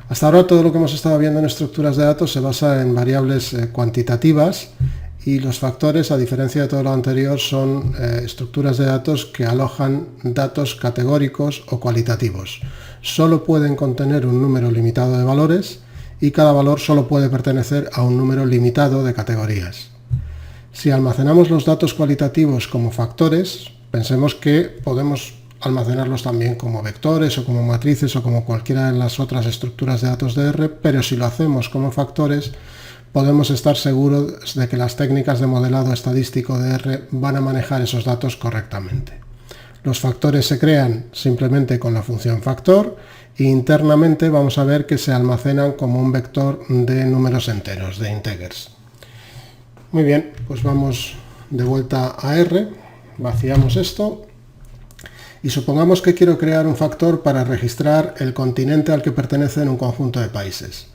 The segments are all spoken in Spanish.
Hasta ahora todo lo que hemos estado viendo en estructuras de datos se basa en variables cuantitativas, y los factores, a diferencia de todo lo anterior, son estructuras de datos que alojan datos categóricos o cualitativos. Solo pueden contener un número limitado de valores y cada valor solo puede pertenecer a un número limitado de categorías. Si almacenamos los datos cualitativos como factores, pensemos que podemos almacenarlos también como vectores o como matrices o como cualquiera de las otras estructuras de datos de R, pero si lo hacemos como factores, podemos estar seguros de que las técnicas de modelado estadístico de R van a manejar esos datos correctamente. Los factores se crean simplemente con la función factor e internamente vamos a ver que se almacenan como un vector de números enteros, de integers. Muy bien, pues vamos de vuelta a R, vaciamos esto y supongamos que quiero crear un factor para registrar el continente al que pertenece en un conjunto de países.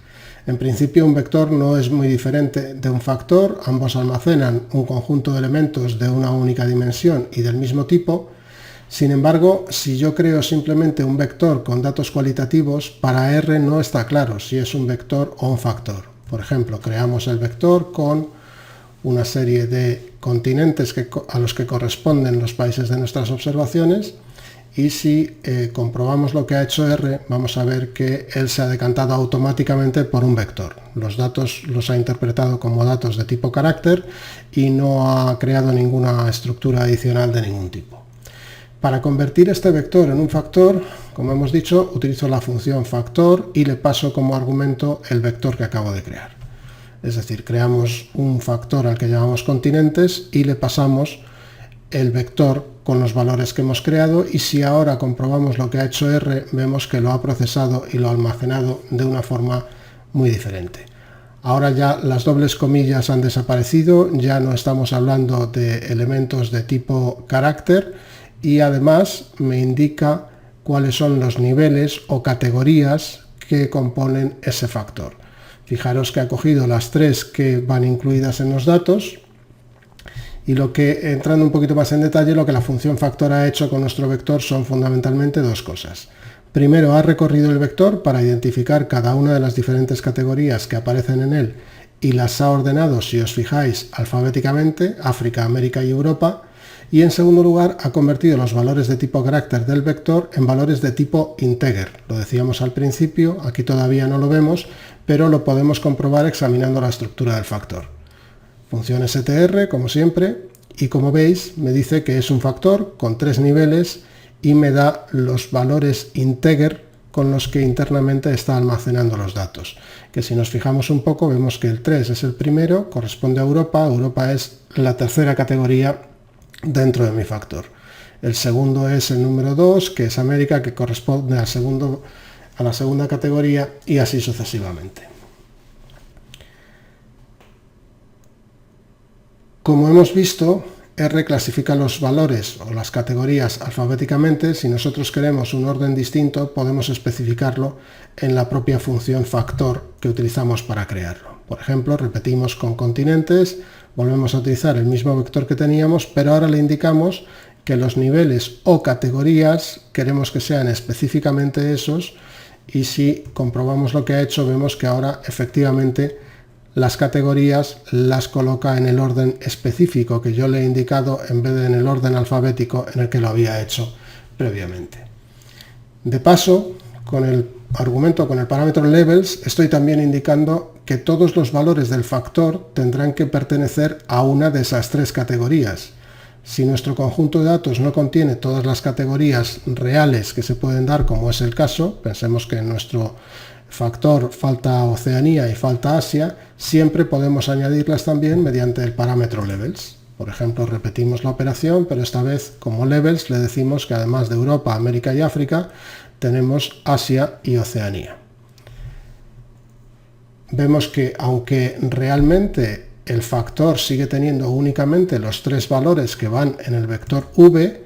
En principio, un vector no es muy diferente de un factor, ambos almacenan un conjunto de elementos de una única dimensión y del mismo tipo. Sin embargo, si yo creo simplemente un vector con datos cualitativos, para R no está claro si es un vector o un factor. Por ejemplo, creamos el vector con una serie de continentes a los que corresponden los países de nuestras observaciones, y si comprobamos lo que ha hecho R, vamos a ver que él se ha decantado automáticamente por un vector. Los datos los ha interpretado como datos de tipo carácter y no ha creado ninguna estructura adicional de ningún tipo. Para convertir este vector en un factor, como hemos dicho, utilizo la función factor y le paso como argumento el vector que acabo de crear. Es decir, creamos un factor al que llamamos continentes y le pasamos el vector con los valores que hemos creado, y si ahora comprobamos lo que ha hecho R, vemos que lo ha procesado y lo ha almacenado de una forma muy diferente. Ahora ya las dobles comillas han desaparecido, ya no estamos hablando de elementos de tipo carácter, y además me indica cuáles son los niveles o categorías que componen ese factor. Fijaros que ha cogido las tres que van incluidas en los datos, y entrando un poquito más en detalle, lo que la función factor ha hecho con nuestro vector son fundamentalmente dos cosas. Primero, ha recorrido el vector para identificar cada una de las diferentes categorías que aparecen en él y las ha ordenado, si os fijáis, alfabéticamente: África, América y Europa. Y en segundo lugar, ha convertido los valores de tipo carácter del vector en valores de tipo integer. Lo decíamos al principio, aquí todavía no lo vemos, pero lo podemos comprobar examinando la estructura del factor. Función str, como siempre, y como veis me dice que es un factor con tres niveles y me da los valores integer con los que internamente está almacenando los datos. Que si nos fijamos un poco, vemos que el 3 es el primero, corresponde a Europa. Europa es la tercera categoría dentro de mi factor. El segundo es el número 2, que es América, que corresponde a la segunda categoría, y así sucesivamente. Como hemos visto, R clasifica los valores o las categorías alfabéticamente. Si nosotros queremos un orden distinto, podemos especificarlo en la propia función factor que utilizamos para crearlo. Por ejemplo, repetimos con continentes, volvemos a utilizar el mismo vector que teníamos, pero ahora le indicamos que los niveles o categorías queremos que sean específicamente esos, y si comprobamos lo que ha hecho, vemos que ahora efectivamente las categorías las coloca en el orden específico que yo le he indicado en vez de en el orden alfabético en el que lo había hecho previamente. De paso, con el parámetro levels, estoy también indicando que todos los valores del factor tendrán que pertenecer a una de esas tres categorías. Si nuestro conjunto de datos no contiene todas las categorías reales que se pueden dar, como es el caso, pensemos que en nuestro factor falta Oceanía y falta Asia, siempre podemos añadirlas también mediante el parámetro levels. Por ejemplo, repetimos la operación, pero esta vez como levels le decimos que además de Europa, América y África, tenemos Asia y Oceanía. Vemos que aunque realmente el factor sigue teniendo únicamente los tres valores que van en el vector v,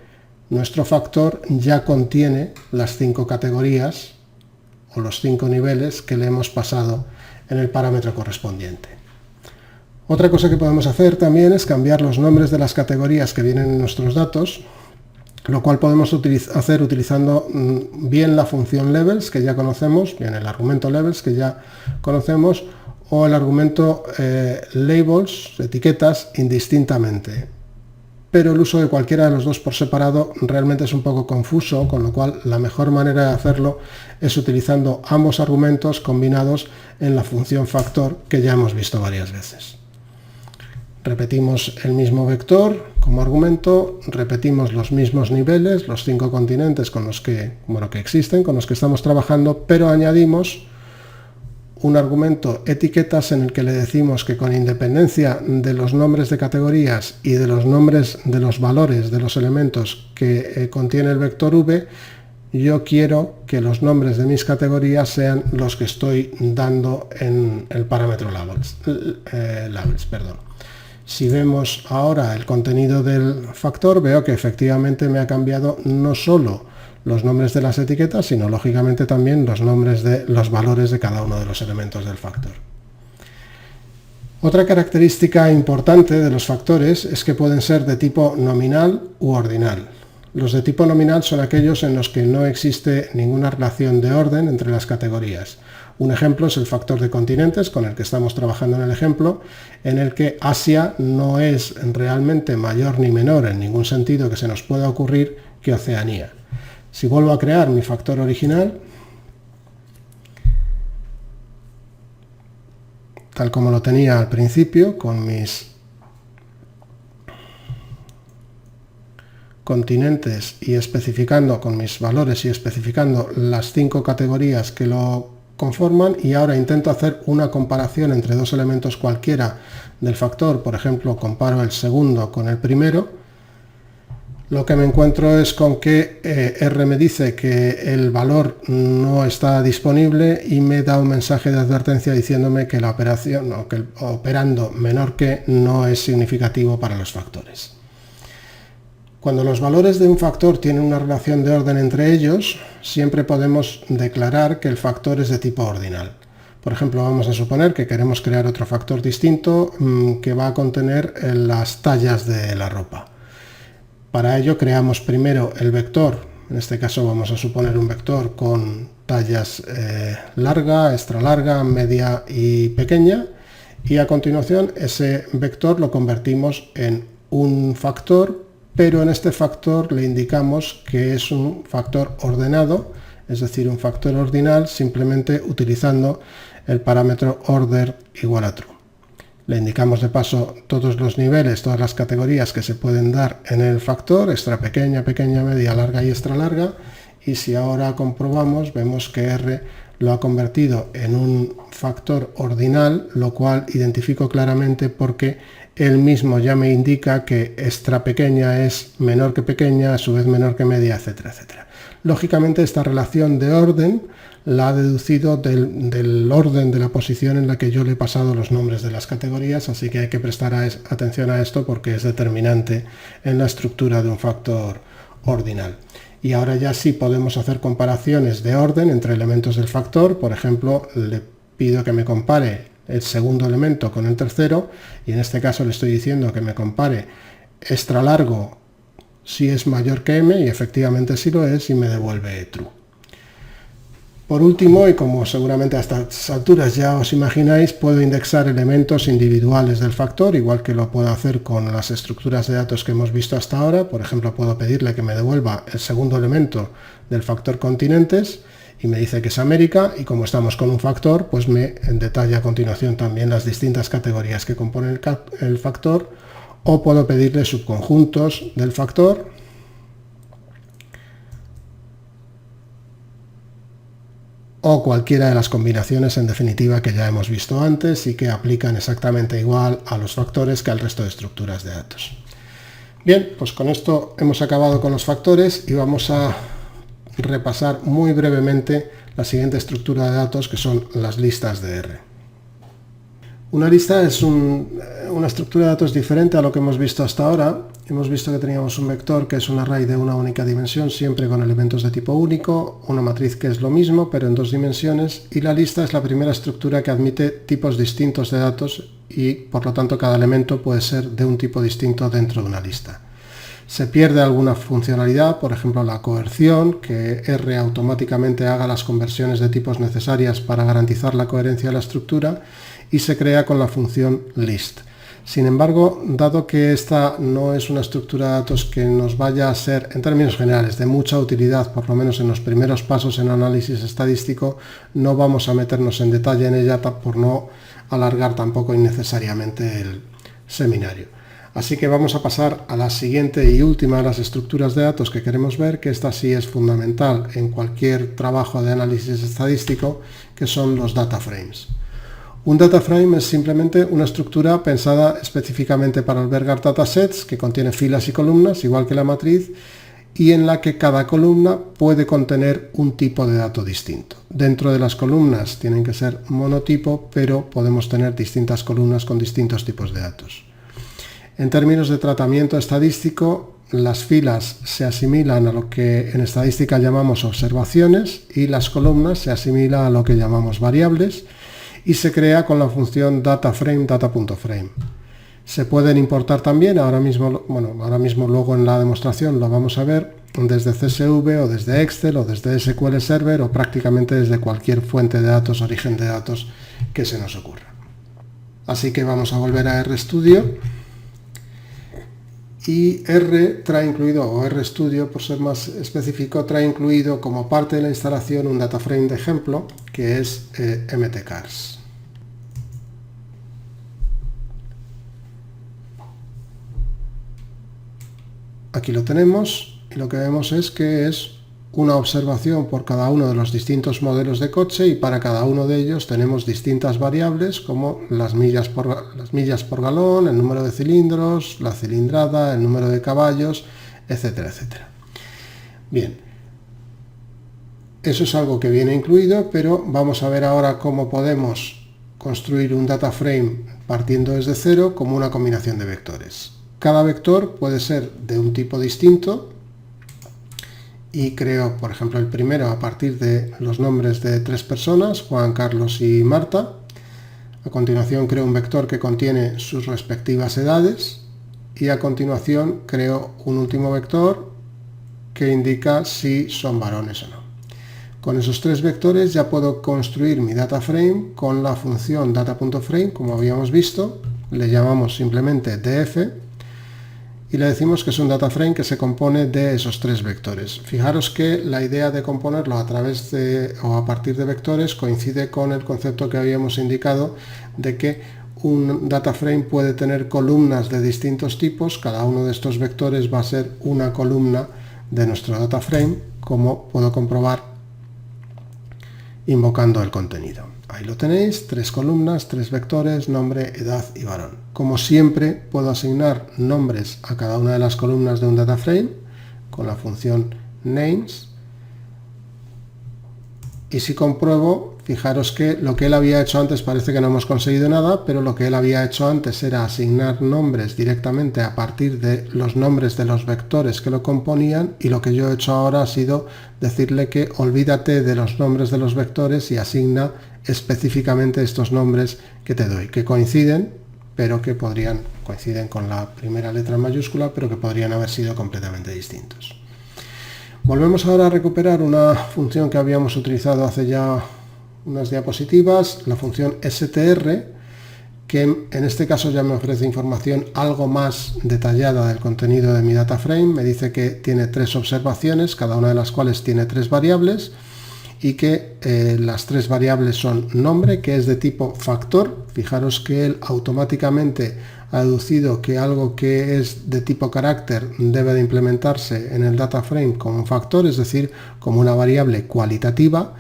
nuestro factor ya contiene las 5 categorías o los 5 niveles que le hemos pasado en el parámetro correspondiente. Otra cosa que podemos hacer también es cambiar los nombres de las categorías que vienen en nuestros datos. lo cual podemos hacer utilizando bien la función levels, que ya conocemos, bien el argumento levels, que ya conocemos, o el argumento labels, etiquetas, indistintamente. Pero el uso de cualquiera de los dos por separado realmente es un poco confuso, con lo cual la mejor manera de hacerlo es utilizando ambos argumentos combinados en la función factor, que ya hemos visto varias veces. Repetimos el mismo vector como argumento, repetimos los mismos niveles, los 5 continentes con los que existen, con los que estamos trabajando, pero añadimos un argumento etiquetas en el que le decimos que con independencia de los nombres de categorías y de los nombres de los valores de los elementos que contiene el vector v, yo quiero que los nombres de mis categorías sean los que estoy dando en el parámetro labels. Si vemos ahora el contenido del factor, veo que efectivamente me ha cambiado no solo los nombres de las etiquetas, sino lógicamente también los nombres de los valores de cada uno de los elementos del factor. Otra característica importante de los factores es que pueden ser de tipo nominal u ordinal. Los de tipo nominal son aquellos en los que no existe ninguna relación de orden entre las categorías. Un ejemplo es el factor de continentes, con el que estamos trabajando en el ejemplo, en el que Asia no es realmente mayor ni menor en ningún sentido que se nos pueda ocurrir que Oceanía. Si vuelvo a crear mi factor original, tal como lo tenía al principio, con mis continentes y especificando con mis valores y especificando las 5 categorías que lo conforman, y ahora intento hacer una comparación entre dos elementos cualquiera del factor, por ejemplo, comparo el segundo con el primero, lo que me encuentro es con que R me dice que el valor no está disponible y me da un mensaje de advertencia diciéndome que la operación, o que el operando menor que no es significativo para los factores. Cuando los valores de un factor tienen una relación de orden entre ellos, siempre podemos declarar que el factor es de tipo ordinal. Por ejemplo, vamos a suponer que queremos crear otro factor distinto que va a contener las tallas de la ropa. Para ello creamos primero el vector, en este caso vamos a suponer un vector con tallas larga, extra larga, media y pequeña, y a continuación ese vector lo convertimos en un factor, pero en este factor le indicamos que es un factor ordenado, es decir, un factor ordinal, simplemente utilizando el parámetro order igual a true. Le indicamos de paso todos los niveles, todas las categorías que se pueden dar en el factor, extra pequeña, pequeña, media, larga y extra larga, y si ahora comprobamos, vemos que R lo ha convertido en un factor ordinal, lo cual identifico claramente porque él mismo ya me indica que extra pequeña es menor que pequeña, a su vez menor que media, etcétera, etcétera. Lógicamente esta relación de orden la ha deducido del orden de la posición en la que yo le he pasado los nombres de las categorías, así que hay que prestar atención a esto porque es determinante en la estructura de un factor ordinal. Y ahora ya sí podemos hacer comparaciones de orden entre elementos del factor. Por ejemplo, le pido que me compare el segundo elemento con el tercero, y en este caso le estoy diciendo que me compare extra largo si es mayor que m, y efectivamente sí lo es, y me devuelve true. Por último, y como seguramente a estas alturas ya os imagináis, puedo indexar elementos individuales del factor, igual que lo puedo hacer con las estructuras de datos que hemos visto hasta ahora. Por ejemplo, puedo pedirle que me devuelva el segundo elemento del factor continentes, y me dice que es América, y como estamos con un factor, pues me detalla a continuación también las distintas categorías que componen el factor, o puedo pedirle subconjuntos del factor, o cualquiera de las combinaciones en definitiva que ya hemos visto antes y que aplican exactamente igual a los factores que al resto de estructuras de datos. Bien, pues con esto hemos acabado con los factores y vamos a repasar muy brevemente la siguiente estructura de datos, que son las listas de R. Una lista es una estructura de datos diferente a lo que hemos visto hasta ahora. Hemos visto que teníamos un vector que es un array de una única dimensión, siempre con elementos de tipo único, una matriz que es lo mismo pero en 2 dimensiones, y la lista es la primera estructura que admite tipos distintos de datos y por lo tanto cada elemento puede ser de un tipo distinto dentro de una lista. Se pierde alguna funcionalidad, por ejemplo la coerción, que R automáticamente haga las conversiones de tipos necesarias para garantizar la coherencia de la estructura, y se crea con la función list. Sin embargo, dado que esta no es una estructura de datos que nos vaya a ser, en términos generales, de mucha utilidad, por lo menos en los primeros pasos en análisis estadístico, no vamos a meternos en detalle en ella por no alargar tampoco innecesariamente el seminario. Así que vamos a pasar a la siguiente y última de las estructuras de datos que queremos ver, que esta sí es fundamental en cualquier trabajo de análisis estadístico, que son los data frames. Un data frame es simplemente una estructura pensada específicamente para albergar datasets, que contiene filas y columnas, igual que la matriz, y en la que cada columna puede contener un tipo de dato distinto. Dentro de las columnas tienen que ser monotipo, pero podemos tener distintas columnas con distintos tipos de datos. En términos de tratamiento estadístico, las filas se asimilan a lo que en estadística llamamos observaciones y las columnas se asimilan a lo que llamamos variables, y se crea con la función dataframe data.frame. Se pueden importar también, ahora mismo luego en la demostración lo vamos a ver, desde CSV o desde Excel o desde SQL Server o prácticamente desde cualquier fuente de datos, origen de datos que se nos ocurra. Así que vamos a volver a RStudio, y R trae incluido, o RStudio por ser más específico, trae incluido como parte de la instalación un dataframe de ejemplo que es mtcars. Aquí lo tenemos y lo que vemos es que es una observación por cada uno de los distintos modelos de coche, y para cada uno de ellos tenemos distintas variables como las millas por galón, el número de cilindros, la cilindrada, el número de caballos, etcétera, etcétera. Bien, eso es algo que viene incluido, pero vamos a ver ahora cómo podemos construir un data frame partiendo desde cero como una combinación de vectores. Cada vector puede ser de un tipo distinto, y creo, por ejemplo, el primero a partir de los nombres de 3 personas, Juan, Carlos y Marta. A continuación creo un vector que contiene sus respectivas edades, y a continuación creo un último vector que indica si son varones o no. Con esos 3 vectores ya puedo construir mi data frame con la función data.frame, como habíamos visto. Le llamamos simplemente df y le decimos que es un data frame que se compone de esos 3 vectores. Fijaros que la idea de componerlo a través de o a partir de vectores coincide con el concepto que habíamos indicado de que un data frame puede tener columnas de distintos tipos. Cada uno de estos vectores va a ser una columna de nuestro data frame, como puedo comprobar invocando el contenido. Ahí lo tenéis, 3 columnas, 3 vectores, nombre, edad y varón. Como siempre, puedo asignar nombres a cada una de las columnas de un data frame con la función names. Y si compruebo, fijaros que lo que él había hecho antes parece que no hemos conseguido nada, pero lo que él había hecho antes era asignar nombres directamente a partir de los nombres de los vectores que lo componían, y lo que yo he hecho ahora ha sido decirle que olvídate de los nombres de los vectores y asigna específicamente estos nombres que te doy, que coinciden, pero que coinciden con la primera letra en mayúscula, pero que podrían haber sido completamente distintos. Volvemos ahora a recuperar una función que habíamos utilizado hace ya unas diapositivas, la función str, que en este caso ya me ofrece información algo más detallada del contenido de mi data frame. Me dice que tiene 3 observaciones, cada una de las cuales tiene 3 variables, y que las 3 variables son nombre, que es de tipo factor. Fijaros que él automáticamente ha deducido que algo que es de tipo carácter debe de implementarse en el data frame como un factor, es decir, como una variable cualitativa.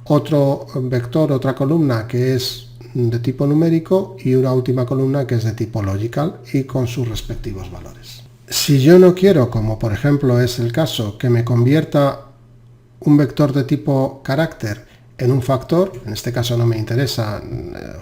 Otro vector, otra columna que es de tipo numérico, y una última columna que es de tipo logical y con sus respectivos valores. Si yo no quiero, como por ejemplo es el caso, que me convierta un vector de tipo carácter en un factor, en este caso no me interesa,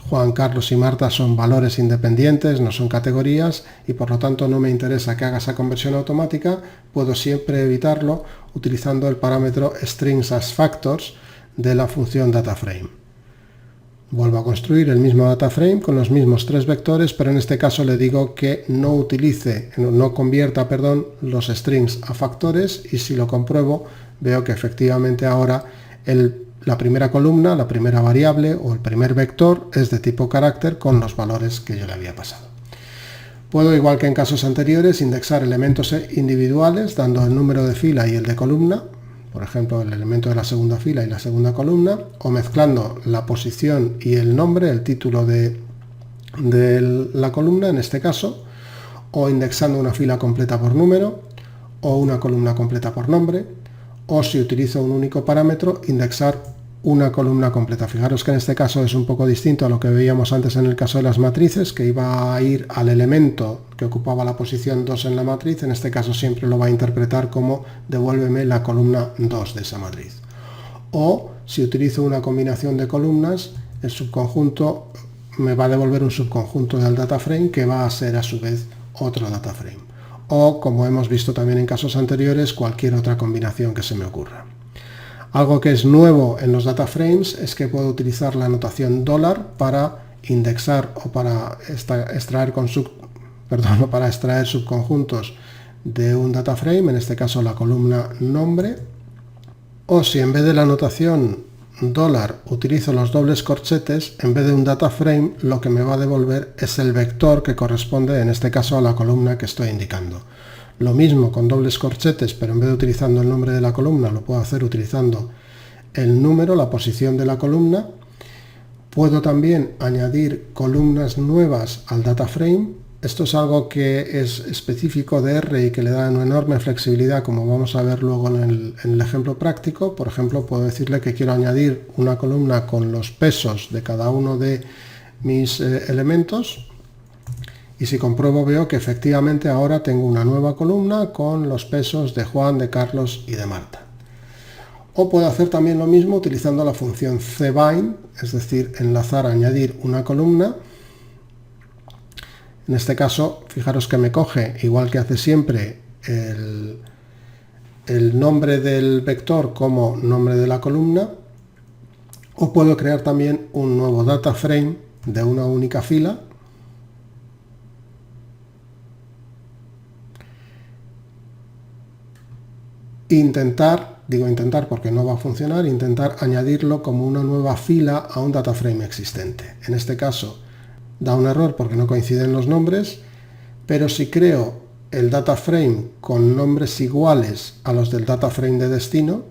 Juan, Carlos y Marta son valores independientes, no son categorías, y por lo tanto no me interesa que haga esa conversión automática, puedo siempre evitarlo utilizando el parámetro strings as factors de la función dataframe. Vuelvo a construir el mismo data frame con los mismos 3 vectores, pero en este caso le digo que no convierta los strings a factores, y si lo compruebo veo que efectivamente ahora la primera columna, la primera variable o el primer vector es de tipo carácter con los valores que yo le había pasado. Puedo, igual que en casos anteriores, indexar elementos individuales dando el número de fila y el de columna, por ejemplo el elemento de la segunda fila y la segunda columna, o mezclando la posición y el nombre, el título de la columna en este caso, o indexando una fila completa por número o una columna completa por nombre, o si utilizo un único parámetro, indexar una columna completa. Fijaros que en este caso es un poco distinto a lo que veíamos antes en el caso de las matrices, que iba a ir al elemento que ocupaba la posición 2 en la matriz. En este caso siempre lo va a interpretar como devuélveme la columna 2 de esa matriz. O si utilizo una combinación de columnas, el subconjunto me va a devolver un subconjunto del data frame que va a ser a su vez otro data frame. O, como hemos visto también en casos anteriores, cualquier otra combinación que se me ocurra. Algo que es nuevo en los data frames es que puedo utilizar la notación $, para indexar o para extraer subconjuntos de un data frame, en este caso la columna nombre. O si en vez de la notación $, utilizo los dobles corchetes, en vez de un data frame, lo que me va a devolver es el vector que corresponde, en este caso, a la columna que estoy indicando. Lo mismo con dobles corchetes, pero en vez de utilizando el nombre de la columna, lo puedo hacer utilizando el número, la posición de la columna. Puedo también añadir columnas nuevas al data frame. Esto es algo que es específico de R y que le da una enorme flexibilidad, como vamos a ver luego en el ejemplo práctico. Por ejemplo, puedo decirle que quiero añadir una columna con los pesos de cada uno de mis elementos. Y si compruebo veo que efectivamente ahora tengo una nueva columna con los pesos de Juan, de Carlos y de Marta. O puedo hacer también lo mismo utilizando la función cbind, es decir, enlazar, añadir una columna. En este caso, fijaros que me coge, igual que hace siempre, el nombre del vector como nombre de la columna. O puedo crear también un nuevo data frame de una única fila. Digo intentar porque no va a funcionar, intentar añadirlo como una nueva fila a un data frame existente. En este caso da un error porque no coinciden los nombres, pero si creo el data frame con nombres iguales a los del data frame de destino,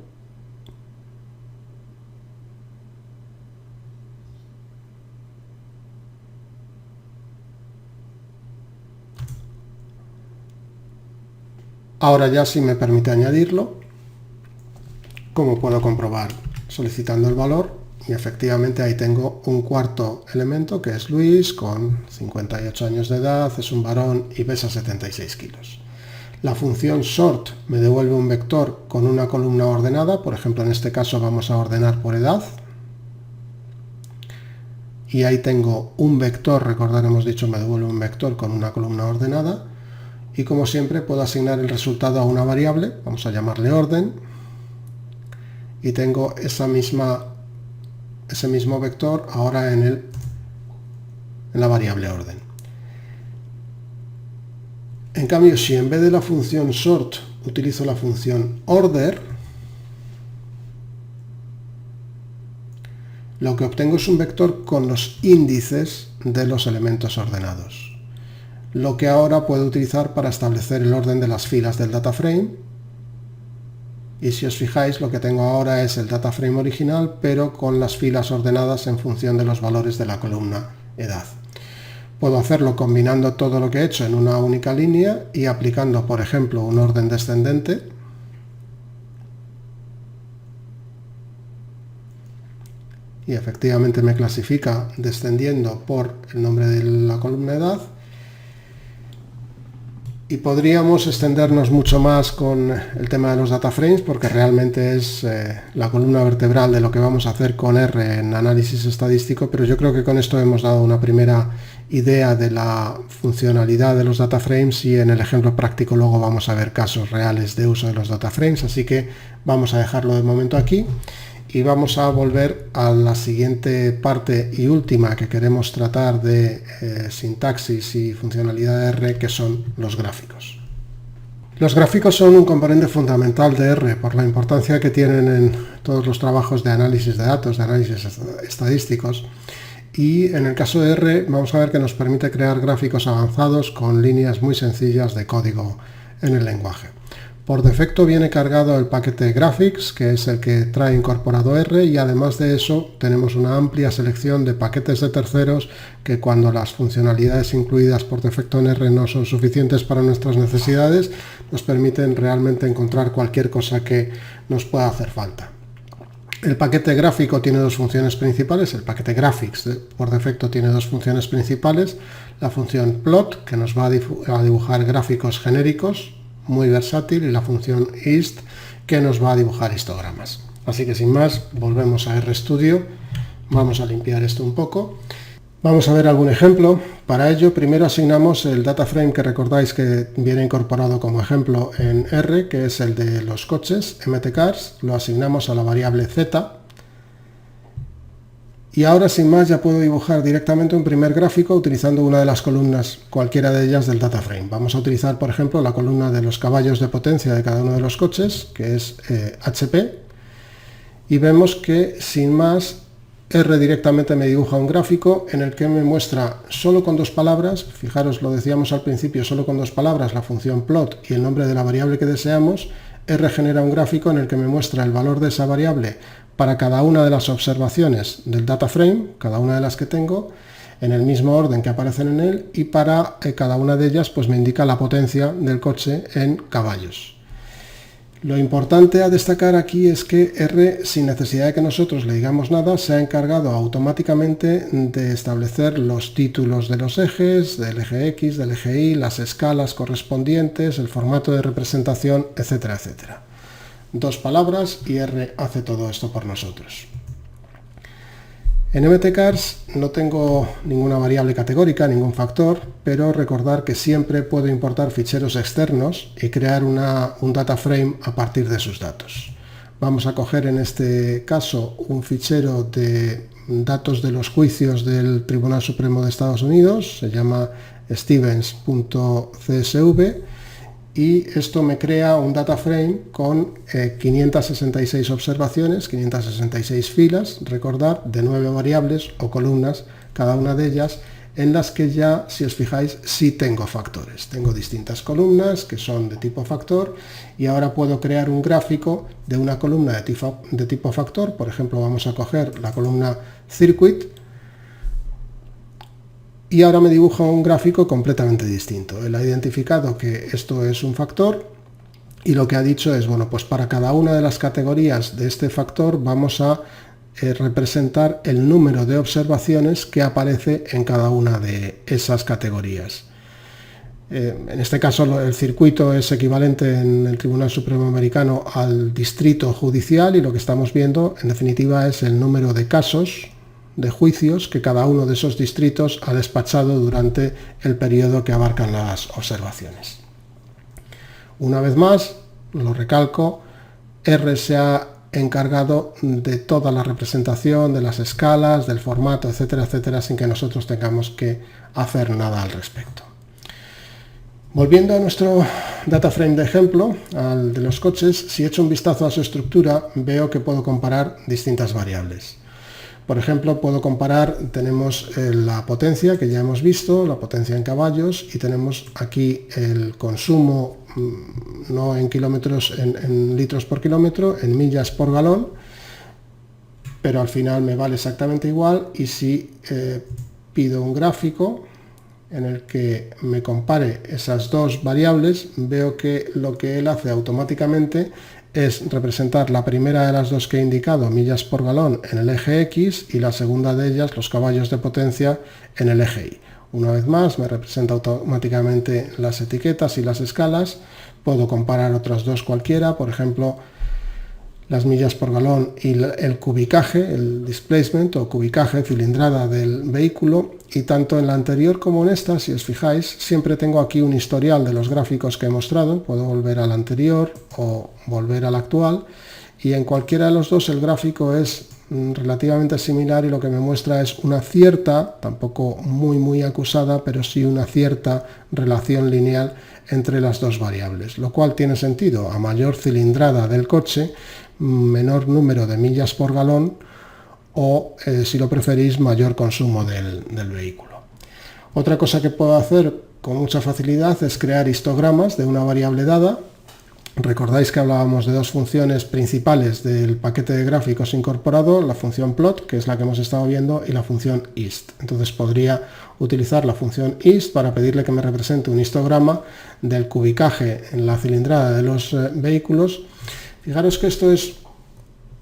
ahora ya sí me permite añadirlo, como puedo comprobar solicitando el valor, y efectivamente ahí tengo un cuarto elemento que es Luis, con 58 años de edad, es un varón y pesa 76 kilos. La función sort me devuelve un vector con una columna ordenada, por ejemplo en este caso vamos a ordenar por edad. Y ahí tengo un vector, recordad hemos dicho me devuelve un vector con una columna ordenada. Y como siempre puedo asignar el resultado a una variable, vamos a llamarle orden, y tengo ese mismo vector ahora en la variable orden. En cambio, si en vez de la función sort utilizo la función order, lo que obtengo es un vector con los índices de los elementos ordenados, lo que ahora puedo utilizar para establecer el orden de las filas del data frame. Y si os fijáis, lo que tengo ahora es el data frame original, pero con las filas ordenadas en función de los valores de la columna edad. Puedo hacerlo combinando todo lo que he hecho en una única línea y aplicando, por ejemplo, un orden descendente. Y efectivamente me clasifica descendiendo por el nombre de la columna edad. Y podríamos extendernos mucho más con el tema de los data frames, porque realmente es la columna vertebral de lo que vamos a hacer con R en análisis estadístico, pero yo creo que con esto hemos dado una primera idea de la funcionalidad de los data frames, y en el ejemplo práctico luego vamos a ver casos reales de uso de los data frames, así que vamos a dejarlo de momento aquí y vamos a volver a la siguiente parte y última que queremos tratar de sintaxis y funcionalidad de R, que son los gráficos. Los gráficos son un componente fundamental de R por la importancia que tienen en todos los trabajos de análisis de datos, de análisis estadísticos. Y en el caso de R vamos a ver que nos permite crear gráficos avanzados con líneas muy sencillas de código en el lenguaje. Por defecto viene cargado el paquete Graphics, que es el que trae incorporado R, y además de eso tenemos una amplia selección de paquetes de terceros que, cuando las funcionalidades incluidas por defecto en R no son suficientes para nuestras necesidades, nos permiten realmente encontrar cualquier cosa que nos pueda hacer falta. El paquete gráfico tiene dos funciones principales. El paquete Graphics por defecto tiene dos funciones principales: la función plot, que nos va a dibujar gráficos genéricos, muy versátil, y la función hist, que nos va a dibujar histogramas. Así que sin más, volvemos a RStudio. Vamos a limpiar esto un poco. Vamos a ver algún ejemplo. Para ello, primero asignamos el data frame, que recordáis que viene incorporado como ejemplo en R, que es el de los coches, mtcars. Lo asignamos a la variable z. Y ahora, sin más, ya puedo dibujar directamente un primer gráfico utilizando una de las columnas, cualquiera de ellas, del data frame. Vamos a utilizar, por ejemplo, la columna de los caballos de potencia de cada uno de los coches, que es HP. Y vemos que, sin más, R directamente me dibuja un gráfico en el que me muestra solo con dos palabras. Fijaros, lo decíamos al principio, solo con dos palabras, la función plot y el nombre de la variable que deseamos. R genera un gráfico en el que me muestra el valor de esa variable para cada una de las observaciones del data frame, cada una de las que tengo, en el mismo orden que aparecen en él, y para cada una de ellas pues me indica la potencia del coche en caballos. Lo importante a destacar aquí es que R, sin necesidad de que nosotros le digamos nada, se ha encargado automáticamente de establecer los títulos de los ejes, del eje X, del eje Y, las escalas correspondientes, el formato de representación, etcétera, etcétera. Dos palabras y R hace todo esto por nosotros. En mtcars no tengo ninguna variable categórica, ningún factor, pero recordar que siempre puedo importar ficheros externos y crear un data frame a partir de sus datos. Vamos a coger en este caso un fichero de datos de los juicios del Tribunal Supremo de Estados Unidos, se llama stevens.csv, y esto me crea un data frame con 566 observaciones, 566 filas, recordad, de 9 variables o columnas, cada una de ellas, en las que ya, si os fijáis, sí tengo factores. Tengo distintas columnas que son de tipo factor, y ahora puedo crear un gráfico de una columna de tipo factor. Por ejemplo, vamos a coger la columna circuit, y ahora me dibuja un gráfico completamente distinto. Él ha identificado que esto es un factor y lo que ha dicho es, bueno, pues para cada una de las categorías de este factor vamos a representar el número de observaciones que aparece en cada una de esas categorías. En este caso el circuito es equivalente en el Tribunal Supremo Americano al distrito judicial, y lo que estamos viendo en definitiva es el número de casos, de juicios, que cada uno de esos distritos ha despachado durante el periodo que abarcan las observaciones. Una vez más, lo recalco, R se ha encargado de toda la representación, de las escalas, del formato, etcétera, etcétera, sin que nosotros tengamos que hacer nada al respecto. Volviendo a nuestro data frame de ejemplo, al de los coches, si echo un vistazo a su estructura, veo que puedo comparar distintas variables. Por ejemplo, puedo comparar, tenemos la potencia, que ya hemos visto, la potencia en caballos, y tenemos aquí el consumo, no en kilómetros, en litros por kilómetro, en millas por galón, pero al final me vale exactamente igual. Y si pido un gráfico en el que me compare esas dos variables, veo que lo que él hace automáticamente es representar la primera de las dos que he indicado, millas por galón, en el eje X, y la segunda de ellas, los caballos de potencia, en el eje Y. Una vez más, me representa automáticamente las etiquetas y las escalas. Puedo comparar otras dos cualquiera, por ejemplo, las millas por galón y el cubicaje, el displacement o cubicaje, cilindrada del vehículo, y tanto en la anterior como en esta, si os fijáis, siempre tengo aquí un historial de los gráficos que he mostrado. Puedo volver al anterior o volver al actual, y en cualquiera de los dos el gráfico es relativamente similar y lo que me muestra es una cierta, tampoco muy acusada, pero sí una cierta relación lineal entre las dos variables, lo cual tiene sentido. A mayor cilindrada del coche, menor número de millas por galón o, si lo preferís, mayor consumo del vehículo. Otra cosa que puedo hacer con mucha facilidad es crear histogramas de una variable dada. Recordáis que hablábamos de dos funciones principales del paquete de gráficos incorporado, la función plot, que es la que hemos estado viendo, y la función ist. Entonces podría utilizar la función ist para pedirle que me represente un histograma del cubicaje en la cilindrada de los vehículos. Fijaros que esto es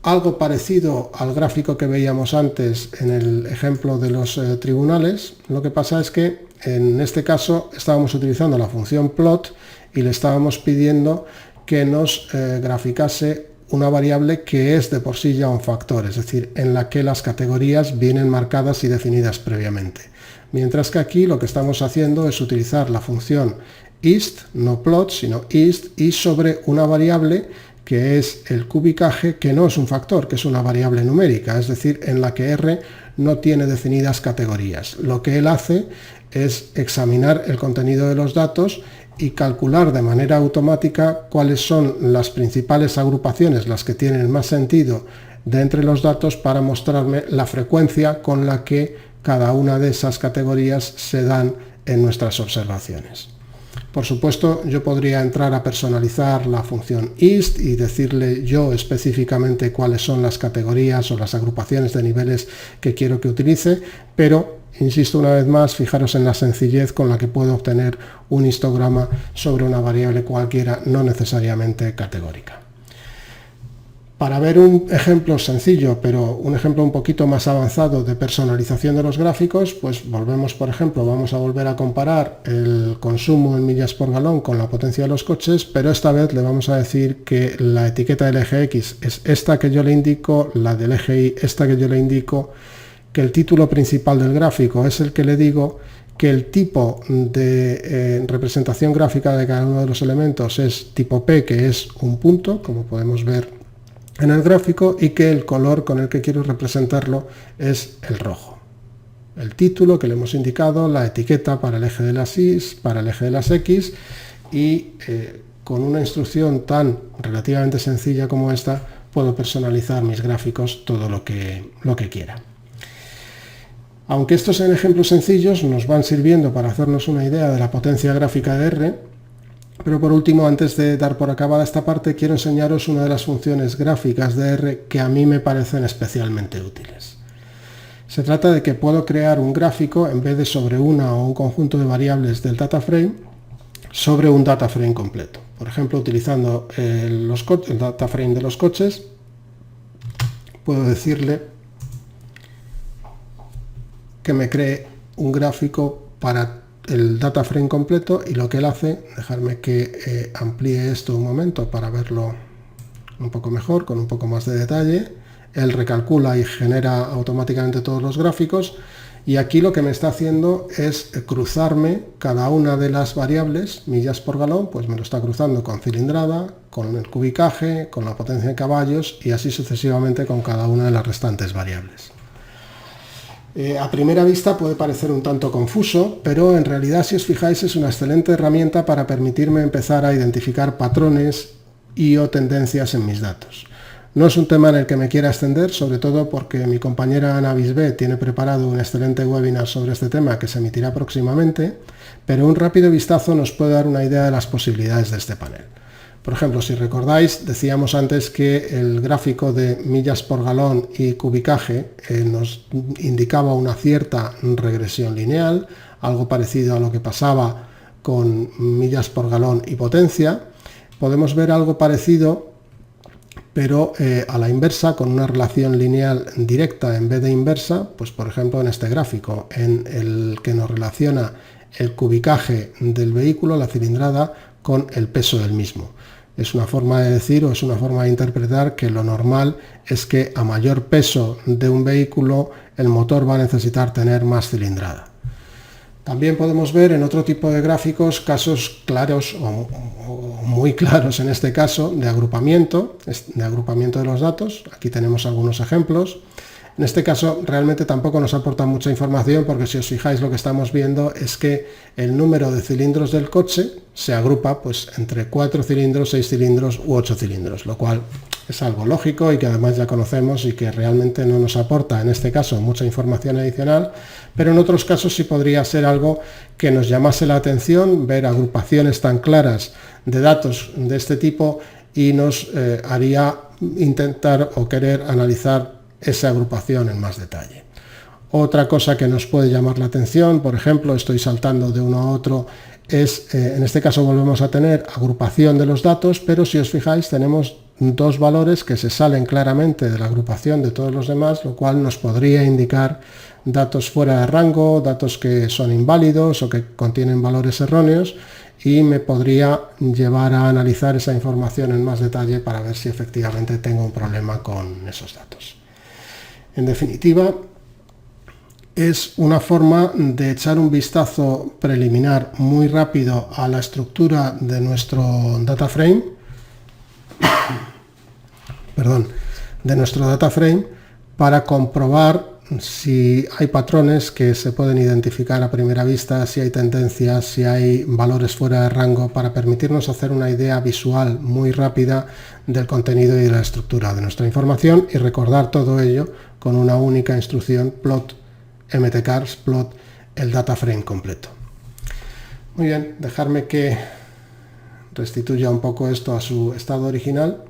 algo parecido al gráfico que veíamos antes en el ejemplo de los tribunales. Lo que pasa es que en este caso estábamos utilizando la función plot y le estábamos pidiendo que nos graficase una variable que es de por sí ya un factor, es decir, en la que las categorías vienen marcadas y definidas previamente. Mientras que aquí lo que estamos haciendo es utilizar la función ist, no plot, sino ist, y sobre una variable que es el cubicaje, que no es un factor, que es una variable numérica, es decir, en la que R no tiene definidas categorías. Lo que él hace es examinar el contenido de los datos y calcular de manera automática cuáles son las principales agrupaciones, las que tienen más sentido de entre los datos, para mostrarme la frecuencia con la que cada una de esas categorías se dan en nuestras observaciones. Por supuesto, yo podría entrar a personalizar la función ist y decirle yo específicamente cuáles son las categorías o las agrupaciones de niveles que quiero que utilice, pero insisto una vez más, fijaros en la sencillez con la que puedo obtener un histograma sobre una variable cualquiera, no necesariamente categórica. Para ver un ejemplo sencillo, pero un ejemplo un poquito más avanzado de personalización de los gráficos, pues volvemos, por ejemplo, vamos a volver a comparar el consumo en millas por galón con la potencia de los coches, pero esta vez le vamos a decir que la etiqueta del eje X es esta que yo le indico, la del eje Y esta que yo le indico, que el título principal del gráfico es el que le digo, que el tipo de representación gráfica de cada uno de los elementos es tipo P, que es un punto, como podemos ver en el gráfico, y que el color con el que quiero representarlo es el rojo. El título que le hemos indicado, la etiqueta para el eje de las Y, para el eje de las X, y con una instrucción tan relativamente sencilla como esta, puedo personalizar mis gráficos todo lo que quiera. Aunque estos sean ejemplos sencillos, nos van sirviendo para hacernos una idea de la potencia gráfica de R, pero por último, antes de dar por acabada esta parte, quiero enseñaros una de las funciones gráficas de R que a mí me parecen especialmente útiles. Se trata de que puedo crear un gráfico, en vez de sobre una o un conjunto de variables del data frame, sobre un data frame completo. Por ejemplo, utilizando el data frame de los coches, puedo decirle que me cree un gráfico para el data frame completo, y lo que él hace, dejarme que amplíe esto un momento para verlo un poco mejor, con un poco más de detalle. Él recalcula y genera automáticamente todos los gráficos, y aquí lo que me está haciendo es cruzarme cada una de las variables. Millas por galón, pues me lo está cruzando con cilindrada, con el cubicaje, con la potencia de caballos, y así sucesivamente con cada una de las restantes variables. A primera vista puede parecer un tanto confuso, pero en realidad, si os fijáis, es una excelente herramienta para permitirme empezar a identificar patrones y o tendencias en mis datos. No es un tema en el que me quiera extender, sobre todo porque mi compañera Ana Bisbé tiene preparado un excelente webinar sobre este tema que se emitirá próximamente, pero un rápido vistazo nos puede dar una idea de las posibilidades de este panel. Por ejemplo, si recordáis, decíamos antes que el gráfico de millas por galón y cubicaje nos indicaba una cierta regresión lineal, algo parecido a lo que pasaba con millas por galón y potencia. Podemos ver algo parecido, pero a la inversa, con una relación lineal directa en vez de inversa, pues por ejemplo en este gráfico, en el que nos relaciona el cubicaje del vehículo, la cilindrada, con el peso del mismo. Es una forma de decir, o es una forma de interpretar, que lo normal es que a mayor peso de un vehículo el motor va a necesitar tener más cilindrada. También podemos ver en otro tipo de gráficos casos claros o muy claros en este caso de agrupamiento de los datos. Aquí tenemos algunos ejemplos. En este caso realmente tampoco nos aporta mucha información porque si os fijáis lo que estamos viendo es que el número de cilindros del coche se agrupa pues entre 4 cilindros, 6 cilindros u 8 cilindros, lo cual es algo lógico y que además ya conocemos y que realmente no nos aporta en este caso mucha información adicional, pero en otros casos sí podría ser algo que nos llamase la atención, ver agrupaciones tan claras de datos de este tipo y nos haría intentar o querer analizar esa agrupación en más detalle. Otra cosa que nos puede llamar la atención, por ejemplo, estoy saltando de uno a otro, es, en este caso volvemos a tener agrupación de los datos, pero si os fijáis tenemos dos valores que se salen claramente de la agrupación de todos los demás, lo cual nos podría indicar datos fuera de rango, datos que son inválidos o que contienen valores erróneos, y me podría llevar a analizar esa información en más detalle para ver si efectivamente tengo un problema con esos datos. En definitiva, es una forma de echar un vistazo preliminar muy rápido a la estructura de nuestro data frame, para comprobar si hay patrones que se pueden identificar a primera vista, si hay tendencias, si hay valores fuera de rango, para permitirnos hacer una idea visual muy rápida del contenido y de la estructura de nuestra información y recordar todo ello con una única instrucción plot mtcars, plot el data frame completo. Muy bien, dejarme que restituya un poco esto a su estado original.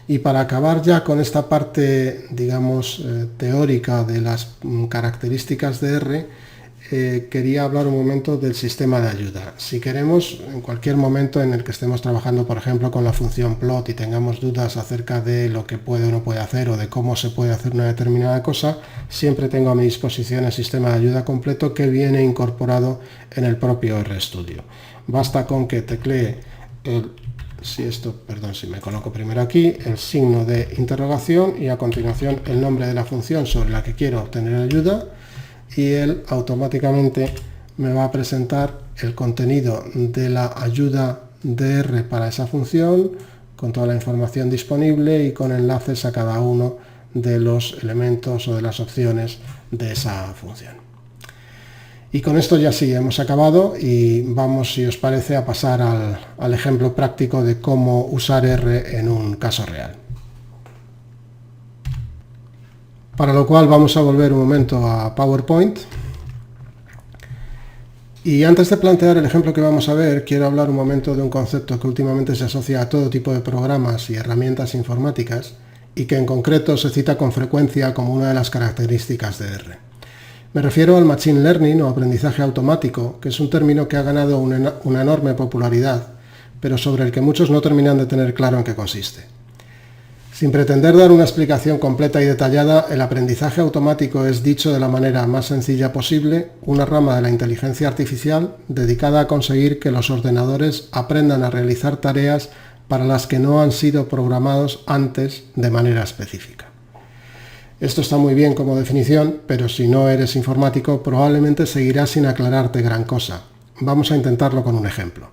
Y para acabar ya con esta parte, digamos, teórica de las características de R, quería hablar un momento del sistema de ayuda. Si queremos, en cualquier momento en el que estemos trabajando, por ejemplo, con la función plot y tengamos dudas acerca de lo que puede o no puede hacer o de cómo se puede hacer una determinada cosa, siempre tengo a mi disposición el sistema de ayuda completo que viene incorporado en el propio RStudio. Basta con que teclee si me coloco primero aquí, el signo de interrogación y a continuación el nombre de la función sobre la que quiero obtener ayuda, y él automáticamente me va a presentar el contenido de la ayuda de R para esa función, con toda la información disponible y con enlaces a cada uno de los elementos o de las opciones de esa función. Y con esto ya sí, hemos acabado y vamos, si os parece, a pasar al ejemplo práctico de cómo usar R en un caso real. Para lo cual vamos a volver un momento a PowerPoint. Y antes de plantear el ejemplo que vamos a ver, quiero hablar un momento de un concepto que últimamente se asocia a todo tipo de programas y herramientas informáticas y que en concreto se cita con frecuencia como una de las características de R. Me refiero al Machine Learning o aprendizaje automático, que es un término que ha ganado una enorme popularidad, pero sobre el que muchos no terminan de tener claro en qué consiste. Sin pretender dar una explicación completa y detallada, el aprendizaje automático es, dicho de la manera más sencilla posible, una rama de la inteligencia artificial dedicada a conseguir que los ordenadores aprendan a realizar tareas para las que no han sido programados antes de manera específica. Esto está muy bien como definición, pero si no eres informático probablemente seguirás sin aclararte gran cosa. Vamos a intentarlo con un ejemplo.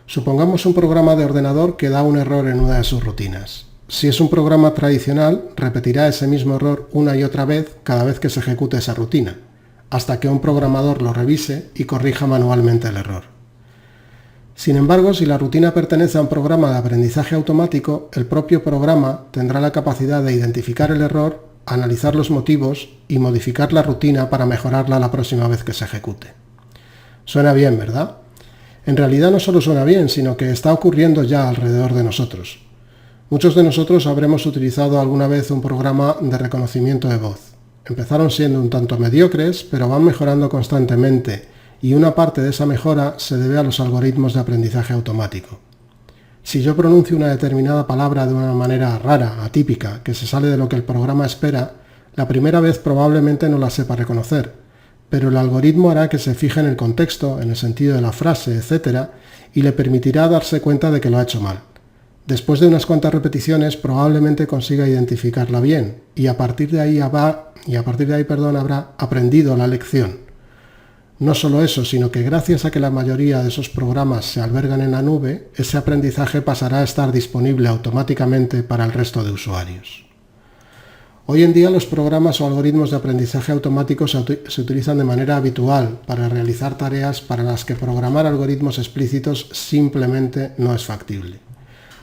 Supongamos un programa de ordenador que da un error en una de sus rutinas. Si es un programa tradicional, repetirá ese mismo error una y otra vez cada vez que se ejecute esa rutina, hasta que un programador lo revise y corrija manualmente el error. Sin embargo, si la rutina pertenece a un programa de aprendizaje automático, el propio programa tendrá la capacidad de identificar el error, analizar los motivos y modificar la rutina para mejorarla la próxima vez que se ejecute. Suena bien, ¿verdad? En realidad no solo suena bien, sino que está ocurriendo ya alrededor de nosotros. Muchos de nosotros habremos utilizado alguna vez un programa de reconocimiento de voz. Empezaron siendo un tanto mediocres, pero van mejorando constantemente, y una parte de esa mejora se debe a los algoritmos de aprendizaje automático. Si yo pronuncio una determinada palabra de una manera rara, atípica, que se sale de lo que el programa espera, la primera vez probablemente no la sepa reconocer, pero el algoritmo hará que se fije en el contexto, en el sentido de la frase, etc., y le permitirá darse cuenta de que lo ha hecho mal. Después de unas cuantas repeticiones probablemente consiga identificarla bien, y a partir de ahí habrá aprendido la lección. No solo eso, sino que gracias a que la mayoría de esos programas se albergan en la nube, ese aprendizaje pasará a estar disponible automáticamente para el resto de usuarios. Hoy en día los programas o algoritmos de aprendizaje automático se utilizan de manera habitual para realizar tareas para las que programar algoritmos explícitos simplemente no es factible.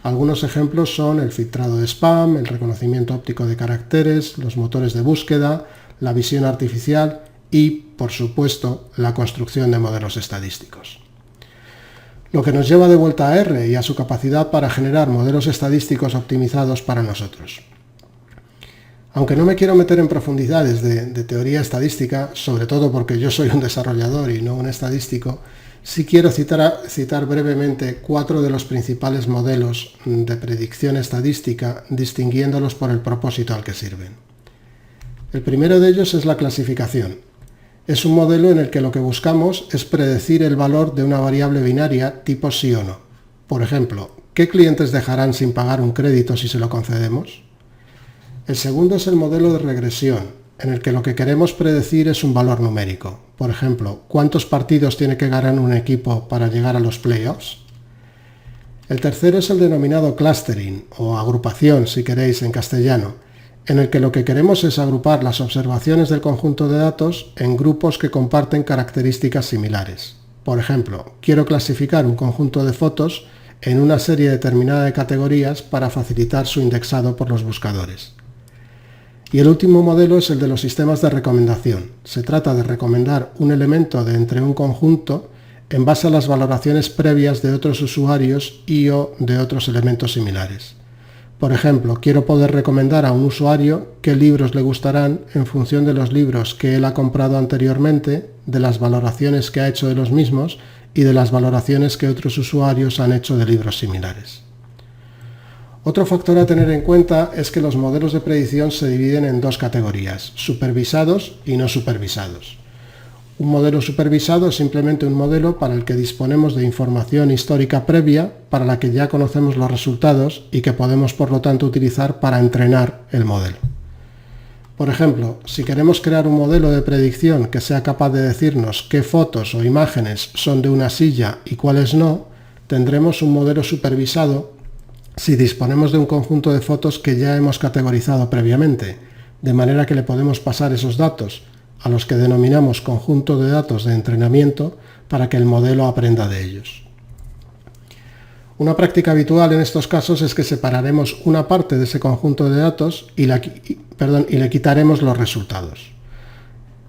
Algunos ejemplos son el filtrado de spam, el reconocimiento óptico de caracteres, los motores de búsqueda, la visión artificial y, por supuesto, la construcción de modelos estadísticos. Lo que nos lleva de vuelta a R y a su capacidad para generar modelos estadísticos optimizados para nosotros. Aunque no me quiero meter en profundidades de teoría estadística, sobre todo porque yo soy un desarrollador y no un estadístico, sí quiero citar brevemente 4 de los principales modelos de predicción estadística, distinguiéndolos por el propósito al que sirven. El primero de ellos es la clasificación. Es un modelo en el que lo que buscamos es predecir el valor de una variable binaria tipo sí o no. Por ejemplo, ¿qué clientes dejarán sin pagar un crédito si se lo concedemos? El segundo es el modelo de regresión, en el que lo que queremos predecir es un valor numérico. Por ejemplo, ¿cuántos partidos tiene que ganar un equipo para llegar a los playoffs? El tercero es el denominado clustering, o agrupación si queréis en castellano, en el que lo que queremos es agrupar las observaciones del conjunto de datos en grupos que comparten características similares. Por ejemplo, quiero clasificar un conjunto de fotos en una serie determinada de categorías para facilitar su indexado por los buscadores. Y el último modelo es el de los sistemas de recomendación. Se trata de recomendar un elemento de entre un conjunto en base a las valoraciones previas de otros usuarios y o de otros elementos similares. Por ejemplo, quiero poder recomendar a un usuario qué libros le gustarán en función de los libros que él ha comprado anteriormente, de las valoraciones que ha hecho de los mismos y de las valoraciones que otros usuarios han hecho de libros similares. Otro factor a tener en cuenta es que los modelos de predicción se dividen en 2 categorías, supervisados y no supervisados. Un modelo supervisado es simplemente un modelo para el que disponemos de información histórica previa para la que ya conocemos los resultados y que podemos por lo tanto utilizar para entrenar el modelo. Por ejemplo, si queremos crear un modelo de predicción que sea capaz de decirnos qué fotos o imágenes son de una silla y cuáles no, tendremos un modelo supervisado si disponemos de un conjunto de fotos que ya hemos categorizado previamente, de manera que le podemos pasar esos datos, a los que denominamos conjunto de datos de entrenamiento, para que el modelo aprenda de ellos. Una práctica habitual en estos casos es que separaremos una parte de ese conjunto de datos y le quitaremos los resultados.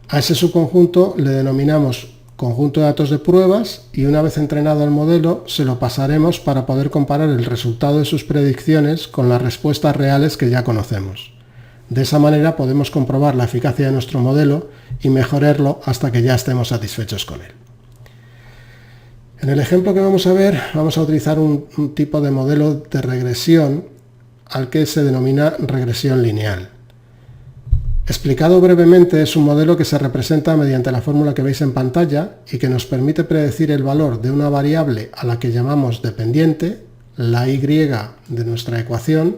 A ese subconjunto le denominamos conjunto de datos de pruebas y una vez entrenado el modelo se lo pasaremos para poder comparar el resultado de sus predicciones con las respuestas reales que ya conocemos. De esa manera podemos comprobar la eficacia de nuestro modelo y mejorarlo hasta que ya estemos satisfechos con él. En el ejemplo que vamos a ver, vamos a utilizar un tipo de modelo de regresión al que se denomina regresión lineal. Explicado brevemente, es un modelo que se representa mediante la fórmula que veis en pantalla y que nos permite predecir el valor de una variable a la que llamamos dependiente, la y de nuestra ecuación,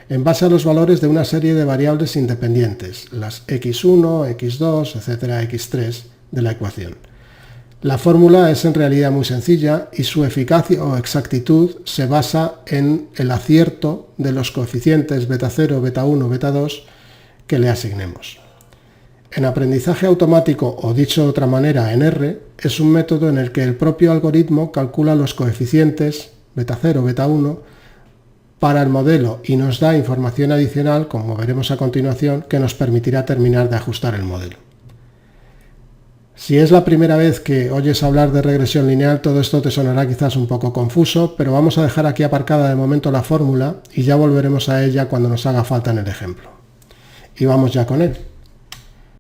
en base a los valores de una serie de variables independientes, las x1, x2, etc., x3 de la ecuación. La fórmula es en realidad muy sencilla y su eficacia o exactitud se basa en el acierto de los coeficientes beta 0, beta 1, beta 2 que le asignemos. En aprendizaje automático, o dicho de otra manera en R, es un método en el que el propio algoritmo calcula los coeficientes beta 0, beta 1 para el modelo y nos da información adicional, como veremos a continuación, que nos permitirá terminar de ajustar el modelo. Si es la primera vez que oyes hablar de regresión lineal, todo esto te sonará quizás un poco confuso, pero vamos a dejar aquí aparcada de momento la fórmula y ya volveremos a ella cuando nos haga falta en el ejemplo. Y vamos ya con él.